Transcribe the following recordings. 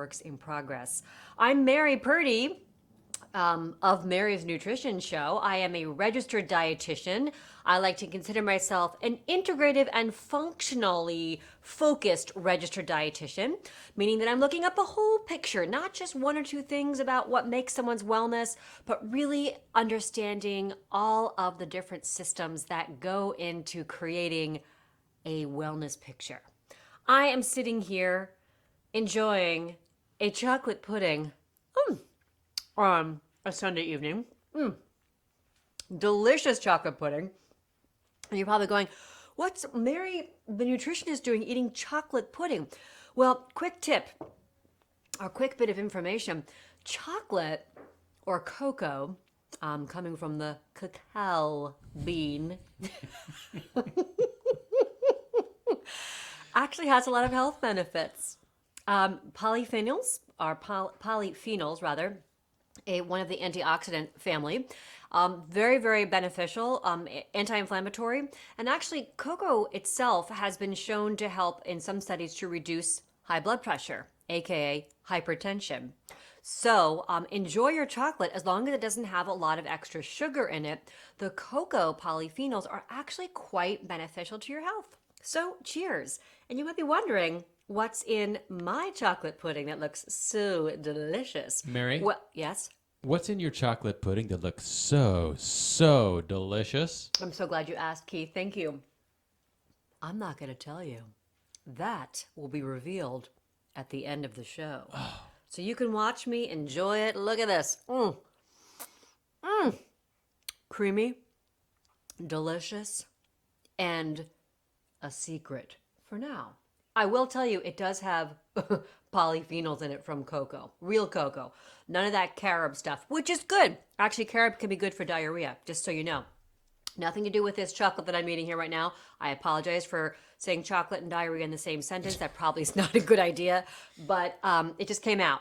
Works in progress. I'm Mary Purdy of Mary's Nutrition Show. I am a registered dietitian. I like to consider myself an integrative and functionally focused registered dietitian, meaning that I'm looking up a whole picture, not just one or two things about what makes someone's wellness, but really understanding all of the different systems that go into creating a wellness picture. I am sitting here enjoying a chocolate pudding on a Sunday evening. Delicious chocolate pudding. And you're probably going, what's Mary, the nutritionist, doing eating chocolate pudding? Well, quick tip, or quick bit of information. Chocolate or cocoa, coming from the cacao bean, actually has a lot of health benefits. Polyphenols, or polyphenols rather, one of the antioxidant family, very, very beneficial, anti-inflammatory. And actually, cocoa itself has been shown to help in some studies to reduce high blood pressure, aka hypertension. So enjoy your chocolate as long as it doesn't have a lot of extra sugar in it. The cocoa polyphenols are actually quite beneficial to your health. So cheers. And you might be wondering, what's in my chocolate pudding that looks so delicious? Mary? Well, yes? What's in your chocolate pudding that looks so delicious? I'm so glad you asked, Keith. Thank you. I'm not going to tell you. That will be revealed at the end of the show. Oh. So you can watch me enjoy it. Look at this. Creamy, delicious, and a secret for now. I will tell you, it does have polyphenols in it from cocoa, real cocoa. None of that carob stuff, which is good. Actually, carob can be good for diarrhea, just so you know. Nothing to do with this chocolate that I'm eating here right now. I apologize for saying chocolate and diarrhea in the same sentence. That probably is not a good idea, but it just came out.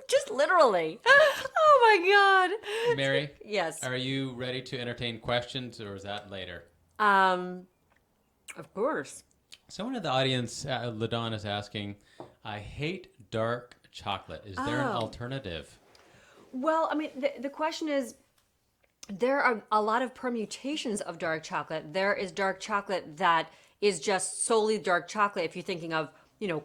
Just literally. Oh my God. Mary? Yes. Are you ready to entertain questions, or is that later? Of course. Someone in the audience, Ladon, is asking, I hate dark chocolate. Is there an alternative? Well, I mean, the question is, there are a lot of permutations of dark chocolate. There is dark chocolate that is just solely dark chocolate. If you're thinking of,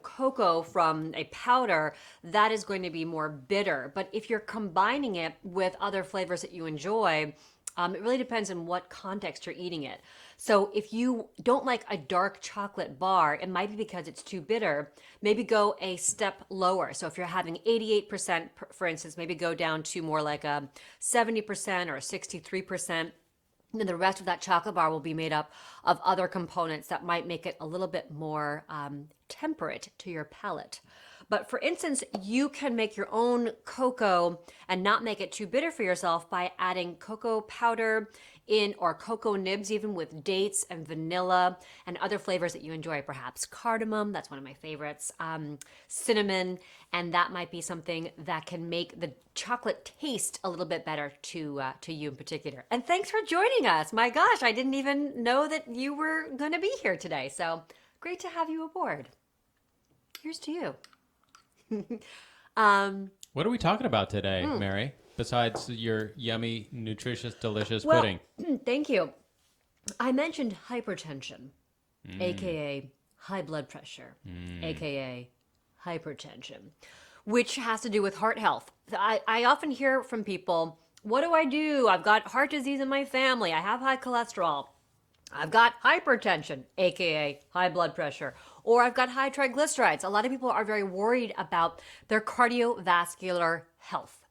cocoa from a powder, that is going to be more bitter. But if you're combining it with other flavors that you enjoy, it really depends on what context you're eating it. So if you don't like a dark chocolate bar, it might be because it's too bitter. Maybe go a step lower. So if you're having 88%, for instance, maybe go down to more like a 70% or a 63%. And then the rest of that chocolate bar will be made up of other components that might make it a little bit more temperate to your palate. But for instance, you can make your own cocoa and not make it too bitter for yourself by adding cocoa powder in, or cocoa nibs, even with dates and vanilla and other flavors that you enjoy, perhaps cardamom, that's one of my favorites, cinnamon, and that might be something that can make the chocolate taste a little bit better to you in particular. And thanks for joining us. My gosh, I didn't even know that you were going to be here today. So great to have you aboard. Here's to you. What are we talking about today, Mary? Besides your yummy, nutritious, delicious pudding. Thank you. I mentioned hypertension, aka high blood pressure, aka hypertension, which has to do with heart health. I often hear from people, what do I do? I've got heart disease in my family. I have high cholesterol. I've got hypertension, aka high blood pressure, or I've got high triglycerides. A lot of people are very worried about their cardiovascular health.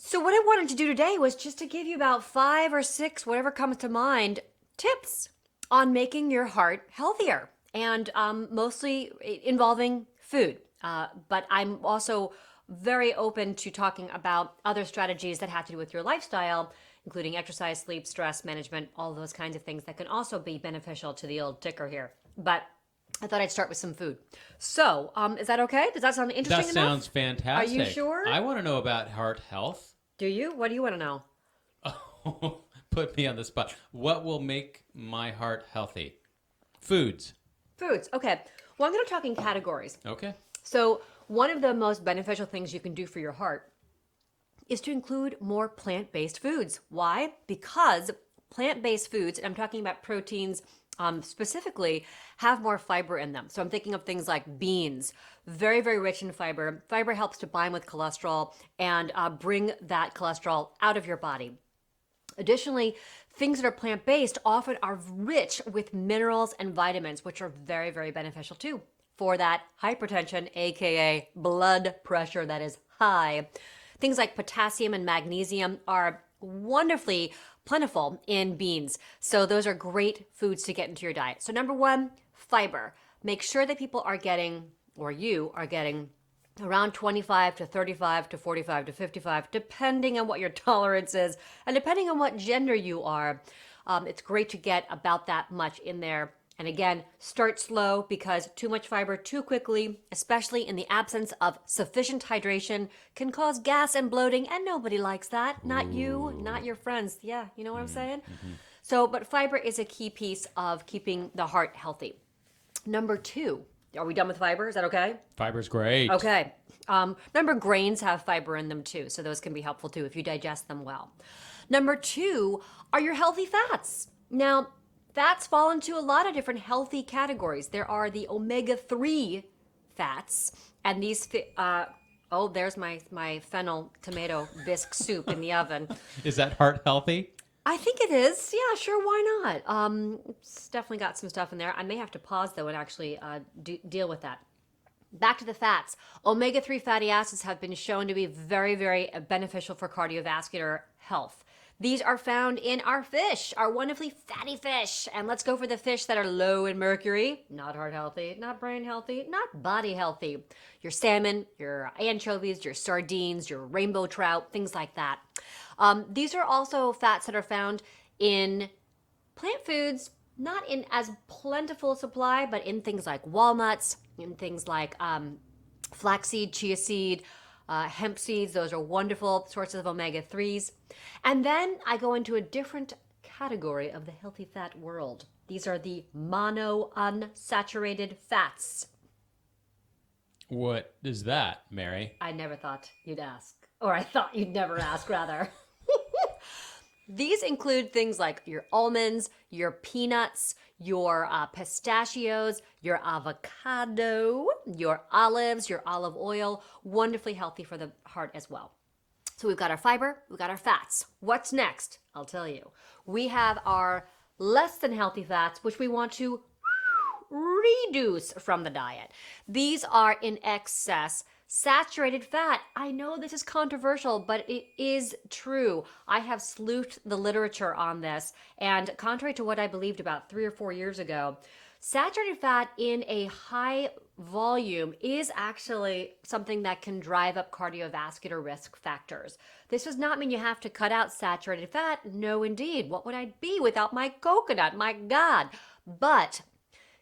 So what I wanted to do today was just to give you about 5 or 6, whatever comes to mind, tips on making your heart healthier, and mostly involving food. But I'm also very open to talking about other strategies that have to do with your lifestyle, including exercise, sleep, stress management, all those kinds of things that can also be beneficial to the old ticker here. But I thought I'd start with some food. So, is that okay? Does that sound interesting That enough? sounds fantastic. Are you sure? I want to know about heart health. Do you? What do you want to know? Oh, put me on the spot. What will make my heart healthy? Foods. Foods. Okay. Well, I'm going to talk in categories. Okay. So one of the most beneficial things you can do for your heart is to include more plant-based foods. Why? Because plant-based foods, and I'm talking about proteins specifically, have more fiber in them. So I'm thinking of things like beans, very, very rich in fiber. Fiber helps to bind with cholesterol and bring that cholesterol out of your body. Additionally, things that are plant-based often are rich with minerals and vitamins, which are very, very beneficial too for that hypertension, aka blood pressure that is high. Things like potassium and magnesium are wonderfully plentiful in beans. So those are great foods to get into your diet. So number one, fiber. Make sure that people are getting, or you are getting, around 25 to 35 to 45 to 55, depending on what your tolerance is and depending on what gender you are. It's great to get about that much in there. And again, start slow because too much fiber too quickly, especially in the absence of sufficient hydration, can cause gas and bloating, and nobody likes that. Not you, not your friends. Yeah, you know what I'm saying? So, but fiber is a key piece of keeping the heart healthy. Number two, are we done with fiber? Is that okay? Fiber's great. Okay. Remember, grains have fiber in them too, so those can be helpful too if you digest them well. Number two are your healthy fats. Now, fats fall into a lot of different healthy categories. There are the omega-3 fats, and these, oh, there's my fennel tomato bisque soup in the oven. Is that heart healthy? I think it is. Yeah, sure. Why not? It's definitely got some stuff in there. I may have to pause though and actually deal with that. Back to the fats. Omega-3 fatty acids have been shown to be very, very beneficial for cardiovascular health. These are found in our fish, our wonderfully fatty fish. And let's go for the fish that are low in mercury. Not heart healthy, not brain healthy, not body healthy. Your salmon, your anchovies, your sardines, your rainbow trout, things like that. These are also fats that are found in plant foods, not in as plentiful supply, but in things like walnuts, in things like flaxseed, chia seed, hemp seeds. Those are wonderful sources of omega-3s. And then I go into a different category of the healthy fat world. These are the monounsaturated fats. What is that, Mary? I never thought you'd ask, or I thought you'd never ask, rather. These include things like your almonds, your peanuts, your pistachios, your avocado, your olives, your olive oil. Wonderfully healthy for the heart as well. So we've got our fiber, we've got our fats. What's next? I'll tell you. We have our less than healthy fats, which we want to reduce from the diet. These are in excess saturated fat. I know this is controversial, but it is true. I have sleuthed the literature on this, and contrary to what I believed about 3 or 4 years ago, saturated fat in a high volume is actually something that can drive up cardiovascular risk factors. This does not mean you have to cut out saturated fat. No, indeed. What would I be without my coconut? My God. But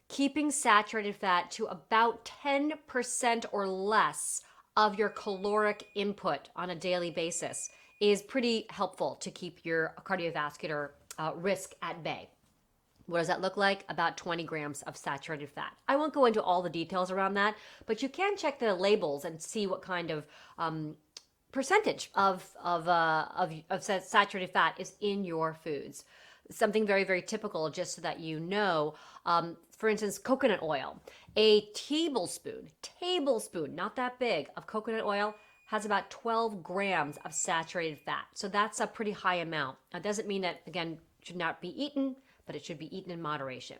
keeping saturated fat to about 10% or less of your caloric input on a daily basis is pretty helpful to keep your cardiovascular risk at bay. What does that look like? About 20 grams of saturated fat. I won't go into all the details around that, but you can check the labels and see what kind of percentage of saturated fat is in your foods. Something very, very typical, just so that you know, for instance, coconut oil. A tablespoon, not that big, of coconut oil has about 12 grams of saturated fat. So that's a pretty high amount. That doesn't mean that, again, should not be eaten, but it should be eaten in moderation.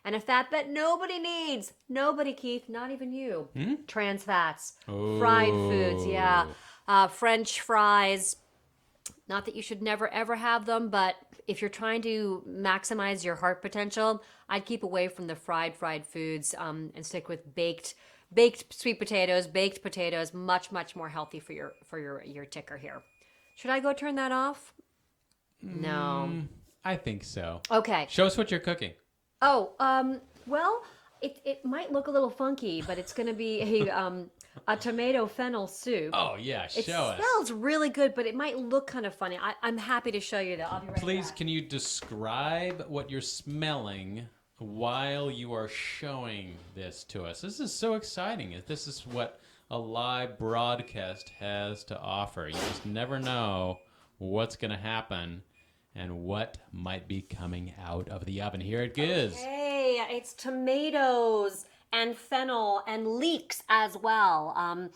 And a fat that nobody needs, nobody, Keith, not even you, trans fats, fried foods, yeah, French fries. Not that you should never, ever have them, but if you're trying to maximize your heart potential, I'd keep away from the fried foods and stick with baked sweet potatoes, baked potatoes, much, much more healthy for your ticker here. Should I go turn that off? No. I think so. Okay. Show us what you're cooking. Oh, well, it might look a little funky, but it's going to be a tomato fennel soup. Oh, yeah, show us. It smells really good, but it might look kind of funny. I'm happy to show you that. I'll be right Please, back. can you describe what you're smelling? while you are showing this to us. This is so exciting. This is what a live broadcast has to offer. You just never know what's going to happen and what might be coming out of the oven. Here it is. Hey, it's tomatoes and fennel and leeks as well.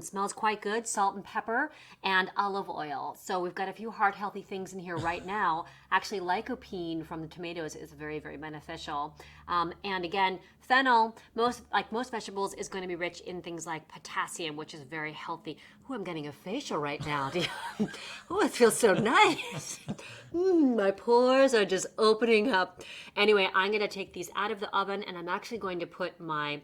Smells quite good. Salt and pepper and olive oil. So we've got a few heart healthy things in here right now. Actually, lycopene from the tomatoes is very, very beneficial. And again, fennel, most vegetables, is going to be rich in things like potassium, which is very healthy. Ooh, I'm getting a facial right now. Oh, it feels so nice. My pores are just opening up. Anyway, I'm going to take these out of the oven, and I'm actually going to put my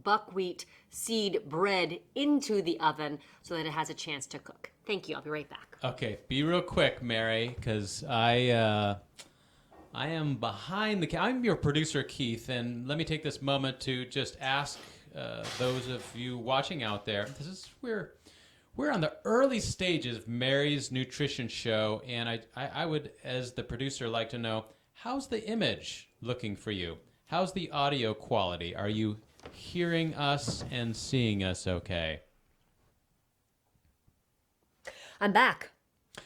buckwheat seed bread into the oven so that it has a chance to cook. Thank you. I'll be right back. Okay, be real quick, Mary, because I am behind the I'm your producer, Keith, and let me take this moment to just ask those of you watching out there. We're on the early stages of Mary's nutrition show, and I would, as the producer, like to know, how's the image looking for you? How's the audio quality? Are you hearing us and seeing us okay? I'm back.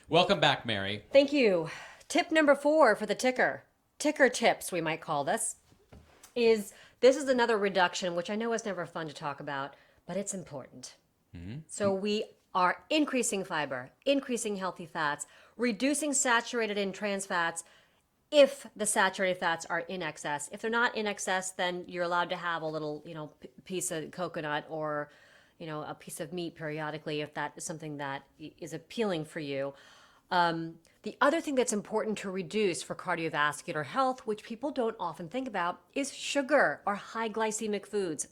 Welcome back, Mary. Thank you. Tip number 4 for the ticker tips, we might call this, is another reduction, which I know is never fun to talk about, but it's important. So we are increasing fiber, increasing healthy fats, reducing saturated and trans fats if the saturated fats are in excess. If they're not in excess, then you're allowed to have a little, piece of coconut or, a piece of meat periodically if that is something that is appealing for you. The other thing that's important to reduce for cardiovascular health, which people don't often think about, is sugar or high glycemic foods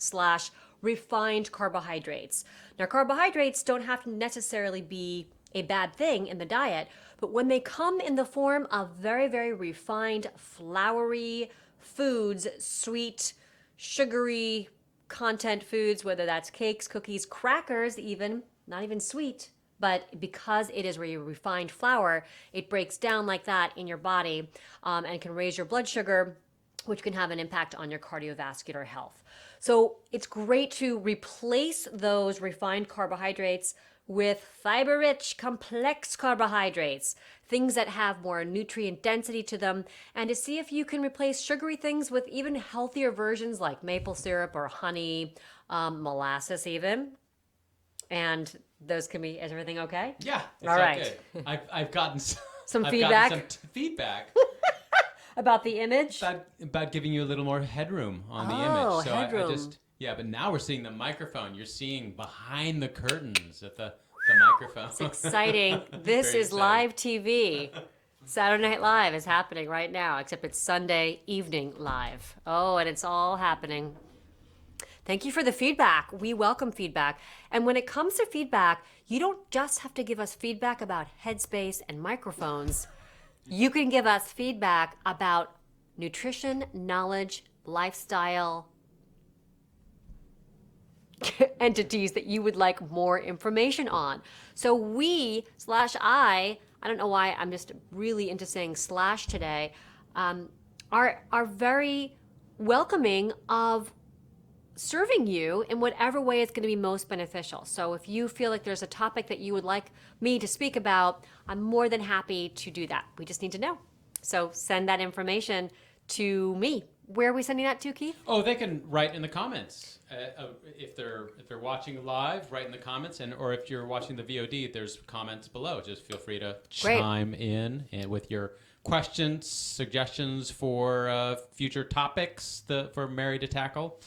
/ refined carbohydrates. Now, carbohydrates don't have to necessarily be a bad thing in the diet, but when they come in the form of very, very refined, floury foods, sweet, sugary content foods, whether that's cakes, cookies, crackers even, not even sweet, but because it is a refined flour, it breaks down like that in your body and can raise your blood sugar, which can have an impact on your cardiovascular health. So it's great to replace those refined carbohydrates with fiber-rich, complex carbohydrates, things that have more nutrient density to them, and to see if you can replace sugary things with even healthier versions like maple syrup or honey, molasses even. And those can be, is everything okay? Yeah, it's all right. Okay. I've gotten some feedback. Gotten some feedback about the image? About giving you a little more headroom on the image. So headroom. But now we're seeing the microphone. You're seeing behind the curtains at the microphone. It's exciting. This is exciting. Live TV. Saturday Night Live is happening right now, except it's Sunday evening live. Oh, and it's all happening. Thank you for the feedback. We welcome feedback. And when it comes to feedback, you don't just have to give us feedback about headspace and microphones. You can give us feedback about nutrition, knowledge, lifestyle, entities that you would like more information on. So I don't know why I'm just really into saying / today, are very welcoming of serving you in whatever way is going to be most beneficial. So if you feel like there's a topic that you would like me to speak about, I'm more than happy to do that. We just need to know. So send that information to me. Where are we sending that to, Keith? Oh, they can write in the comments. If they're watching live, write in the comments, or if you're watching the VOD, there's comments below. Just feel free to chime in and with your questions, suggestions for future topics for Mary to tackle,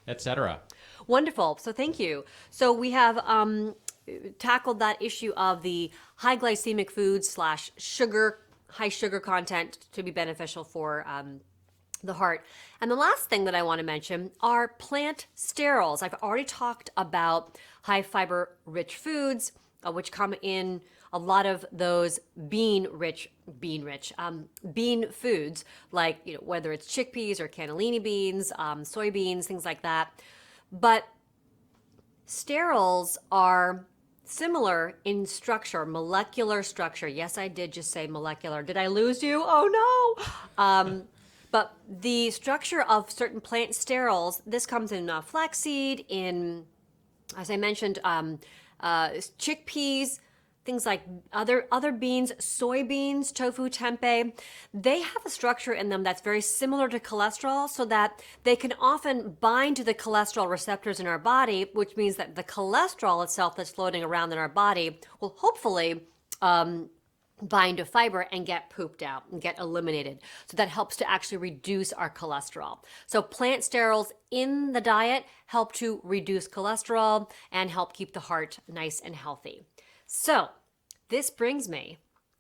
etc. Wonderful. So thank you. So we have tackled that issue of the high glycemic foods / sugar, high sugar content to be beneficial for the heart. And the last thing that I want to mention are plant sterols. I've already talked about high fiber rich foods, which come in a lot of those bean foods, like whether it's chickpeas or cannellini beans, soybeans, things like that. But sterols are similar in structure, molecular structure. Yes, I did just say molecular. Did I lose you? Oh no. But the structure of certain plant sterols, this comes in flaxseed, in, as I mentioned, chickpeas, things like other beans, soybeans, tofu, tempeh. They have a structure in them that's very similar to cholesterol, so that they can often bind to the cholesterol receptors in our body, which means that the cholesterol itself that's floating around in our body will hopefully bind to fiber and get pooped out and get eliminated. So that helps to actually reduce our cholesterol. So plant sterols in the diet help to reduce cholesterol and help keep the heart nice and healthy. So this brings me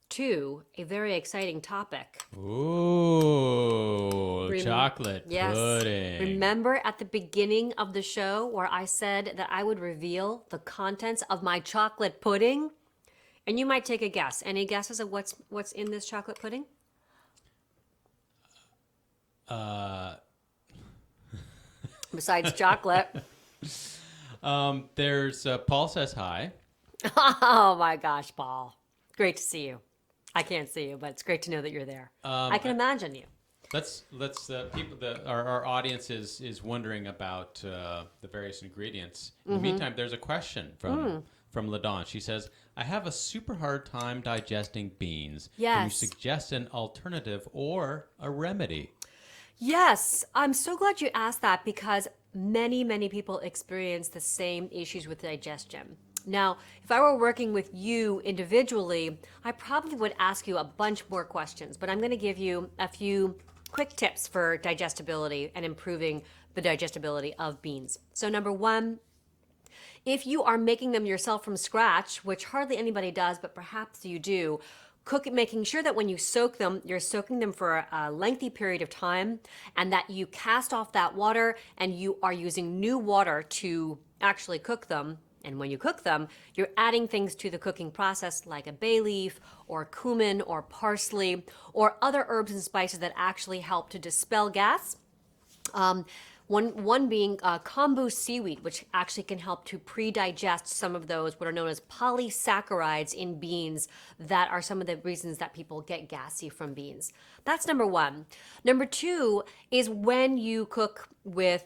to a very exciting topic. Ooh, chocolate pudding. Remember at the beginning of the show where I said that I would reveal the contents of my chocolate pudding? And you might take a guess. Any guesses of what's in this chocolate pudding? Besides chocolate. There's Paul says hi. Oh my gosh, Paul. Great to see you. I can't see you, but it's great to know that you're there. I can imagine you. Let's our audience is wondering about the various ingredients. In the meantime, there's a question from LaDawn. She says, I have a super hard time digesting beans. Yes. Can you suggest an alternative or a remedy? Yes, I'm so glad you asked that because many people experience the same issues with digestion. Now, if I were working with you individually, I probably would ask you a bunch more questions, but I'm going to give you a few quick tips for digestibility and improving the digestibility of beans. So number one, if you are making them yourself from scratch, which hardly anybody does, but perhaps you do, making sure that when you soak them, you're soaking them for a lengthy period of time and that you cast off that water and you are using new water to actually cook them. And when you cook them, you're adding things to the cooking process like a bay leaf or cumin or parsley or other herbs and spices that actually help to dispel gas. One being Kombu Seaweed, which actually can help to pre-digest some of those, what are known as polysaccharides in beans that are some of the reasons that people get gassy from beans. That's number one. Number two is when you cook with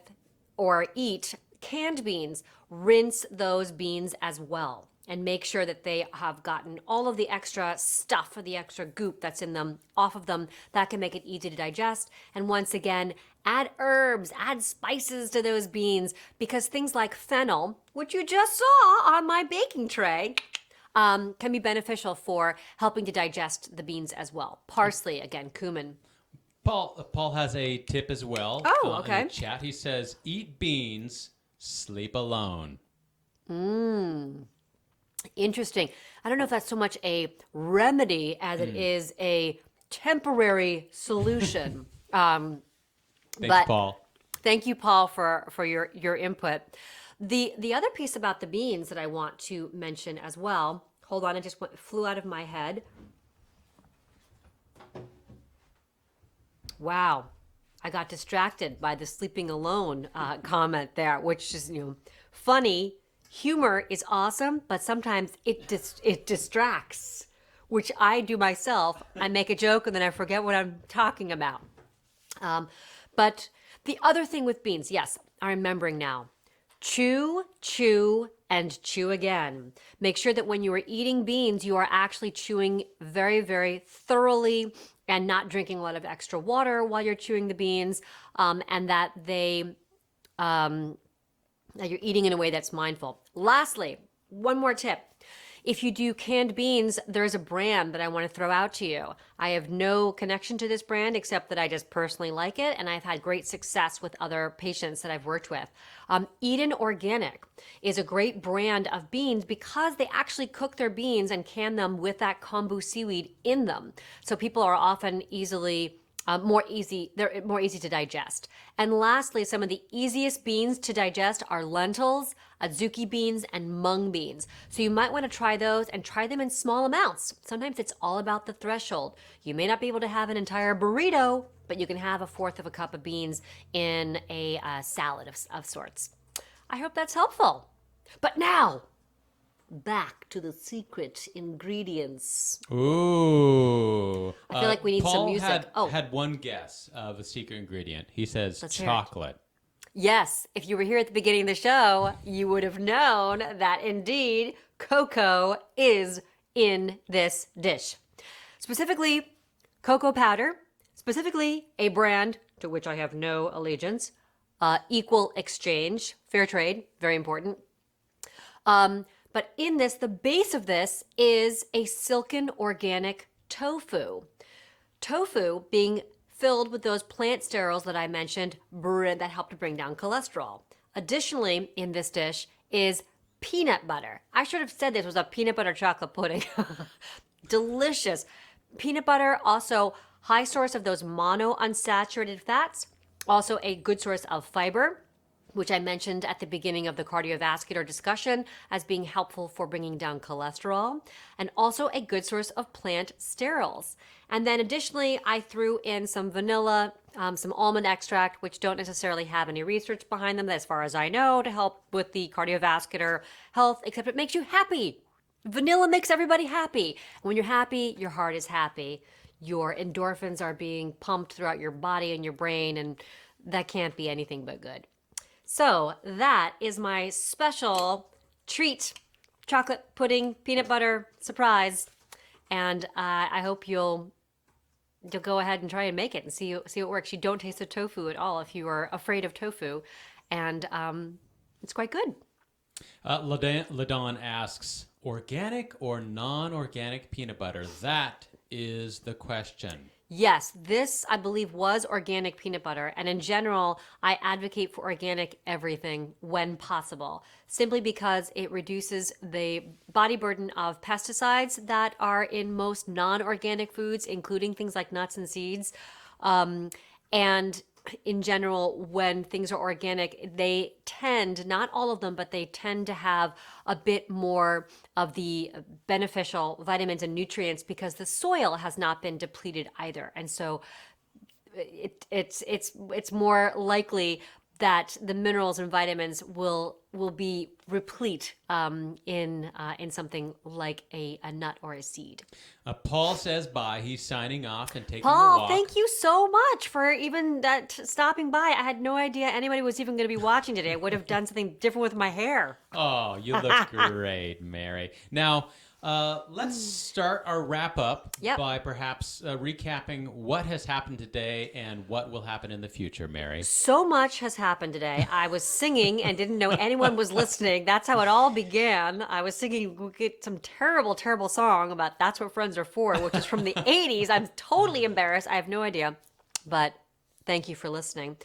or eat canned beans, rinse those beans as well and make sure that they have gotten all of the extra stuff or the extra goop that's in them off of them. That can make it easy to digest. And once again, add herbs, add spices to those beans because things like fennel, which you just saw on my baking tray, can be beneficial for helping to digest the beans as well. Parsley, again, cumin. Paul has a tip as well. Oh, okay. In the chat, he says, eat beans, sleep alone. Interesting. I don't know if that's so much a remedy as it is a temporary solution. Thanks, Paul. Thank you, Paul, for your input. The other piece about the beans that I want to mention as well. Hold on, it just flew out of my head. Wow, I got distracted by the sleeping alone comment there, which is funny. Humor is awesome, but sometimes it distracts, which I do myself. I make a joke and then I forget what I'm talking about. But the other thing with beans, yes, I'm remembering now. Chew, and chew again. Make sure that when you are eating beans, you are actually chewing very thoroughly and not drinking a lot of extra water while you're chewing the beans, and that that you're eating in a way that's mindful. Lastly, one more tip. If you do canned beans, there's a brand that I want to throw out to you. I have no connection to this brand except that I just personally like it, and I've had great success with other patients that I've worked with. Eden Organic is a great brand of beans because they actually cook their beans and can them with that Kombu seaweed in them. So people are often they're more easy to digest. And lastly, some of the easiest beans to digest are lentils, adzuki beans, and mung beans. So you might want to try those and try them in small amounts. Sometimes it's all about the threshold. You may not be able to have an entire burrito, but you can have 1/4 of a cup of beans in a salad of sorts. I hope that's helpful. But now, back to the secret ingredients. Ooh. I feel like we need some Paul music. had one guess of a secret ingredient. He says Let's hear it. chocolate. Yes, if you were here at the beginning of the show, you would have known that indeed cocoa is in this dish. Specifically, cocoa powder, specifically a brand to which I have no allegiance, Equal Exchange, fair trade, very important. But in this, the base of this is a silken organic tofu. Tofu being filled with those plant sterols that I mentioned that help to bring down cholesterol. Additionally, in this dish is peanut butter. I should have said this was a peanut butter chocolate pudding. Delicious. Peanut butter, also high source of those monounsaturated fats, also a good source of fiber, which I mentioned at the beginning of the cardiovascular discussion as being helpful for bringing down cholesterol, and also a good source of plant sterols. And then additionally, I threw in some vanilla, some almond extract, which don't necessarily have any research behind them, as far as I know, to help with the cardiovascular health, except it makes you happy. Vanilla makes everybody happy. When you're happy, your heart is happy. Your endorphins are being pumped throughout your body and your brain, and that can't be anything but good. So that is my special treat, chocolate pudding, peanut butter surprise. And I hope you'll go ahead and try and make it and see what works. You don't taste the tofu at all if you are afraid of tofu. And it's quite good. LaDawn asks, organic or non-organic peanut butter? That is the question. Yes, this, I believe, was organic peanut butter. And in general, I advocate for organic everything when possible, simply because it reduces the body burden of pesticides that are in most non-organic foods, including things like nuts and seeds. And in general, when things are organic, they tend, not all of them, but they tend to have a bit more of the beneficial vitamins and nutrients because the soil has not been depleted either. And so it's more likely that the minerals and vitamins will be replete in something like a nut or a seed. Paul says bye. He's signing off and taking a Paul, walk. thank you so much for even that stopping by. I had no idea anybody was even going to be watching today. I would have done something different with my hair. Oh, you look great, Mary. Now, let's start our wrap up by perhaps recapping what has happened today and what will happen in the future, Mary. So much has happened today. I was singing and didn't know anyone was listening. That's how it all began. I was singing some terrible, terrible song about That's What Friends Are For, which is from the 80s. I'm totally embarrassed. I have no idea. But thank you for listening.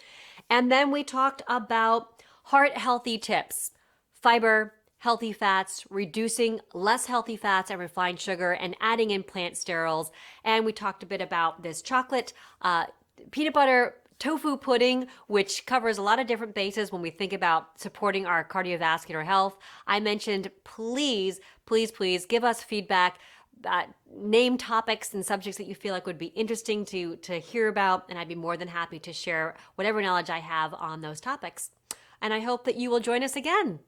And then we talked about heart healthy tips, fiber, healthy fats, reducing less healthy fats and refined sugar, and adding in plant sterols. And we talked a bit about this chocolate, peanut butter, tofu pudding, which covers a lot of different bases when we think about supporting our cardiovascular health. I mentioned, please give us feedback. Name topics and subjects that you feel like would be interesting to hear about, and I'd be more than happy to share whatever knowledge I have on those topics. And I hope that you will join us again. Thank